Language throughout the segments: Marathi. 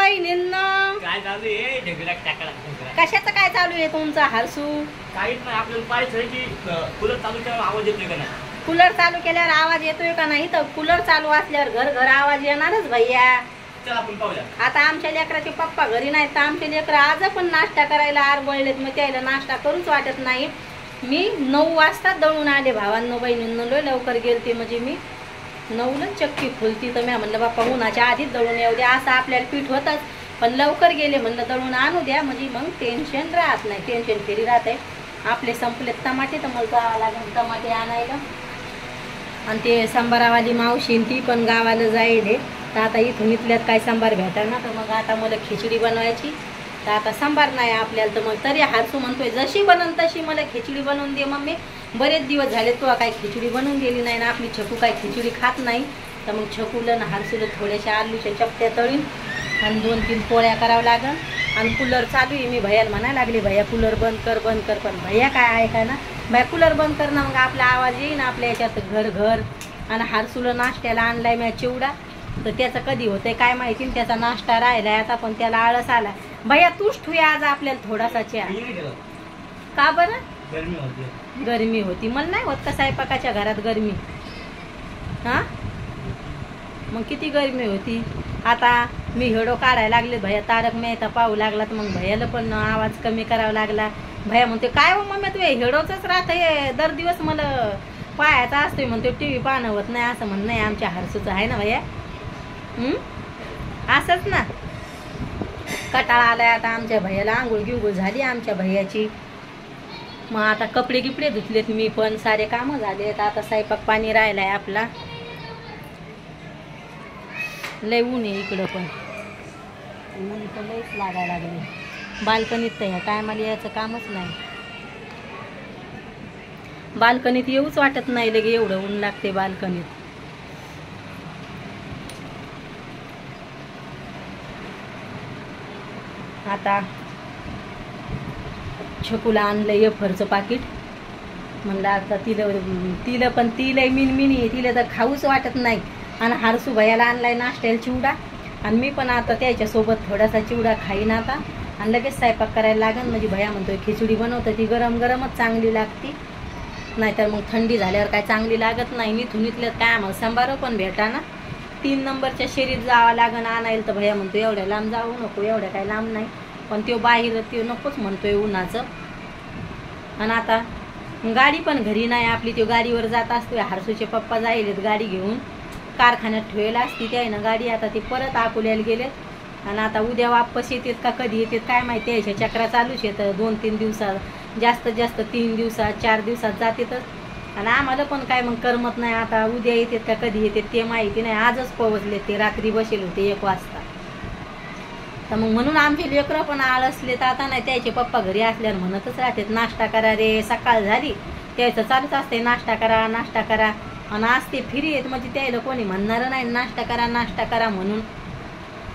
बहिणींनो, काय चालू आहे? ढेकळा टाकला. कशाचं काय चालू आहे तुमचा हरसू? काहीच नाही. आपल्याला पाहायचं की कूलर चालू केल्यावर आवाज येतोय का नाही. कूलर चालू केल्यावर आवाज येतोय का नाही? तर कूलर चालू असल्यावर घर घर आवाज येणारच भैया. चल आपण पाहूया. आता आमच्या लेकराचे पप्पा घरी नाहीत तर आमचे लेकर आज पण नाश्ता करायला आरबळलेत. मग त्याला नाश्ता करूच वाटत नाही. मी 9 वाजता दळून आले भावांनो बहिणींनो. लवकर गेलते म्हणजे मी 9ला चक्की फुलती. तर मी म्हणलं बाप्पा उन्हाच्या आधीच दळून येऊ द्या. असं आपल्याला पीठ होतच पण लवकर गेले म्हणलं दळून आणू द्या म्हणजे मग टेन्शन राहत नाही. टेन्शन फ्री राहते. आपले संपलेत टमाटे तर मला जावं लागेल टमाटे आणायला. आणि ते सांबारावाली मावशी ती पण गावाला जाईल. तर आता इथून इथल्यात काय सांबार भेटा ना. तर मग आता मला खिचडी बनवायची. तर आता सांबार नाही आपल्याला. तर मग तरी हरसू म्हणतोय जशी बनन तशी मला खिचडी बनवून दे मम्मी. बरेच दिवस झाले तू काय खिचडी बनवून दिली नाही ना. आपली छकू काय खिचडी खात नाही. तर मग छकूला ना हरसूला थोड्याशा आलूच्या चपट्या तळीन आणि 2-3 पोळ्या करावं लागन. आणि कूलर चालू आहे. मी भैयाला म्हणायला लागले भैया कूलर बंद कर बंद कर. पण भैया काय आहे का ना भैया कूलर बंद कर ना. मग आपला आवाज येईन आपल्या याच्यात घर घर. आणि हरसूला नाश्त्याला आणलाय मी चिवडा. तर त्याचं कधी होतंय काय माहिती. त्याचा नाश्ता राहिलाय आता पण त्याला आळस आला. भैया तूच ठुया आज आपल्याला थोडासा चहा. का बरं? गरमी होती. मला नाही होत का स्वयंपाकाच्या घरात गरमी. हा मग किती गरमी होती. आता मी हेडो काढायला लागले भैया तारक मेहता पाहू लागला. तर मग भैयाला पण आवाज कमी करावा लागला. भैया म्हणते काय हो मम्मी तू हेडोच राहते दर दिवस मला पाहायचा असतोय म्हणतो. TV पाहणं होत नाही असं म्हणणं आहे आमच्या हरसूचं आहे ना भैया. असंच ना. कटाळा आलाय आता आमच्या भैयाला. आंघोळ गिंघोळ झाली आमच्या भैयाची. मग आता कपडे गिपडे धुतलेत मी पण. सारे कामं झालेत. आता स्वयंपाक पाणी राहिलाय आपला. लय ऊन आहे इकडं पण. ऊन तर लयच लागायला लागले. बाल्कनीत तर ह्या टायमाला यायचं कामच नाही. बाल्कनीत येऊच वाटत नाही लगे एवढं ऊन लागते बाल्कनीत. आता छकूला आणलं एफरचं पाकिट. म्हणलं आता तिला पण तिला मिनमिनी तिला तर खाऊच वाटत नाही. आणि हरसू भैयाला आणलाय नाश्त्याला चिवडा. आणि मी पण आता त्याच्यासोबत थोडासा चिवडा खाईन आता. आणि लगेच स्वयंपाक करायला लागेल. म्हणजे भैया म्हणतोय खिचडी बनवतं ती गरम गरमच चांगली लागते. नाहीतर मग थंडी झाल्यावर काय चांगली लागत नाही. इथून इथल्यात काय आम्हाला सांबार पण भेटा ना. 3 नंबरच्या शेरीत जावं लागन आणायला. तर भैया म्हणतो एवढ्या लांब जाऊ नको. एवढ्या काय लांब नाही. पण तो बाहेर तो नकोच म्हणतोय उन्हाचं. आणि आता गाडी पण घरी नाही आपली. तो गाडीवर जात असतोय. हरसूचे पप्पा जायलेत गाडी घेऊन. कारखान्यात ठेवायला असती त्या ना गाडी. आता ती परत अकोल्याला गेलेत. आणि आता उद्या वापस येतात का कधी येतात काय माहिती. याच्या चक्रा चालूच येतं. 2-3 दिवसात जास्तीत जास्त 3 दिवसात 4 दिवसात जातातच. आणि आम्हाला पण काय मग करमत नाही. आता उद्या येतात का कधी येतात ते माहिती नाही. आजच पोहोचले ते. रात्री बसेल होते 1 वाजता. तर मग म्हणून आमचे लेकरं पण आळसले. तर आता नाही त्याचे पप्पा घरी असल्यावर म्हणतच राहतात नाश्ता करा रे. सकाळ झाली त्याचं चालूच असते नाश्ता करा नाश्ता करा. आणि आज ते फ्री आहेत म्हणजे त्याला कोणी म्हणणार नाही नाश्ता करा म्हणून.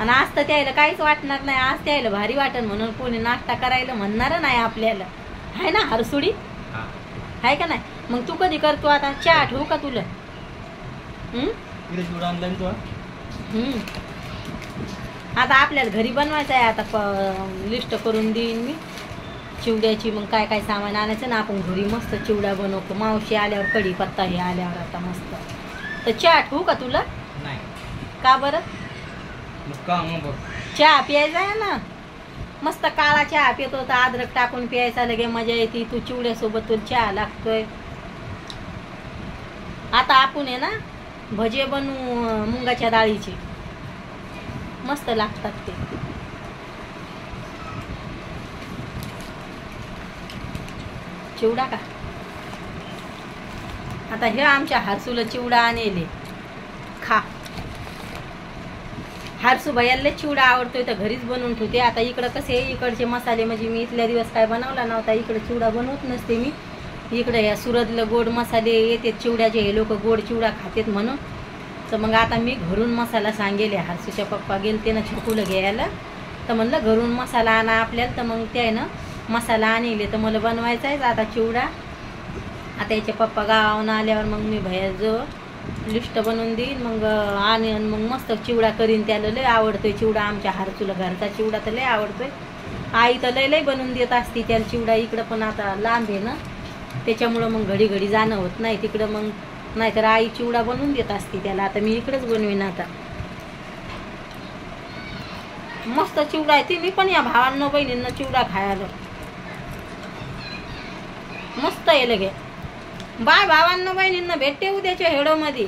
आणि आज तर त्याला काहीच वाटणार नाही. आज त्याला भारी वाटन म्हणून कोणी नाश्ता करायला म्हणणार नाही आपल्याला. आहे ना हरसुडी आहे का नाही. मग तू कधी करतो आता चहा ठेवू का तुला. आता आपल्याला घरी बनवायचं आहे. आता लिस्ट करून देईन मी चिवड्याची. मग काय काय सामान आणायचं ना आपण घरी मस्त चिवडा बनवतो. मावशी आल्यावर कढीपत्ता हे आल्यावर आता मस्त. तर चहा ठेवू का तुला. नाही का बरं. चहा प्यायचा आहे ना मस्त काळा चहा पितो. तर अद्रक टाकून प्यायचा लगे मजा येते. तू चिवड्यासोबत तुला चहा लागतोय. आता आपण आहे ना भजे बनवू मुंगाच्या डाळीचे. मस्त लागतात ते. चिवडा का आता हे आमच्या हरसूला चिवडा आणले खा. हरसू भैयाला चिवडा आवडतोय तर घरीच बनवून ठेवते. आता इकडं कसे इकडचे मसाले म्हणजे मी इथल्या दिवस काय बनवला नव्हता. इकडे चिवडा बनवत नसते मी. इकडे या सुरतला गोड मसाले येते चिवड्याचे. हे लोक गोड चिवडा खातेत म्हणून. तर मग आता मी घरून मसाला सांगेले. हरसूच्या पप्पा गेलते ना छकूला घ्यायला. तर म्हणलं घरून मसाला आणा आपल्याला. तर मग ते ना मसाला आणले. तर मला बनवायचा आहे आता चिवडा. आता याचे पप्पा गावावरून आल्यावर मग मी भैया जो लिस्ट बनवून देईन मग आणि मग मस्त चिवडा करीन. त्याला लय आवडतोय चिवडा. आमच्या हारचूला घरचा चिवडा तर लय आवडतोय. आई तर लय बनवून देत असती त्याला चिवडा. इकडं पण आता लांब आहे ना त्याच्यामुळं मग घडी घडी जाणं होत नाही तिकडं. मग नाहीतर आई चिवडा बनवून देत असती त्याला. आता मी इकडंच बनवीन. आता मस्त चिवडा आहे. ती मी पण या भावांना बहिणींना चिवडा खायला मस्त आहे लगे. बाय भावांना बहिणींना भेटते उद्याच्या हेडोमध्ये.